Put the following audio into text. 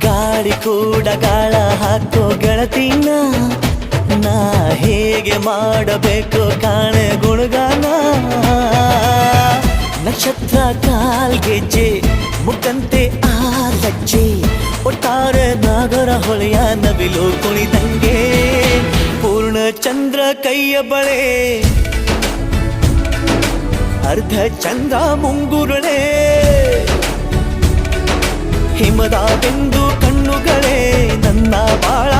ಗಾಳಿ ಕೂಡ ಗಾಳ ಹಾಕೋ ಗೆಳತಿನ ನಾ ಹೇಗೆ ಮಾಡಬೇಕು ಕಾಣೆ ಗುಣಗಾನ ನಕ್ಷತ್ರ ಕಾಲ್ಗೆಜ್ಜೆ ಮುಖಂತೆ ಆ ಲಜ್ಜೆ ಒಟ್ಟಾರೆ ನಾಗರ ಹೊಳೆಯ ನವಿಲು ಕುಣಿದಂಗೆ ಪೂರ್ಣ ಚಂದ್ರ ಕೈಯ ಬಳೆ ಅರ್ಧ ಚಂದ್ರ ಮುಂಗುರುಳೆ ಹಿಮದ ಬೆಂದು ಕಣ್ಣುಗಳೇ ನನ್ನ ಬಾಳ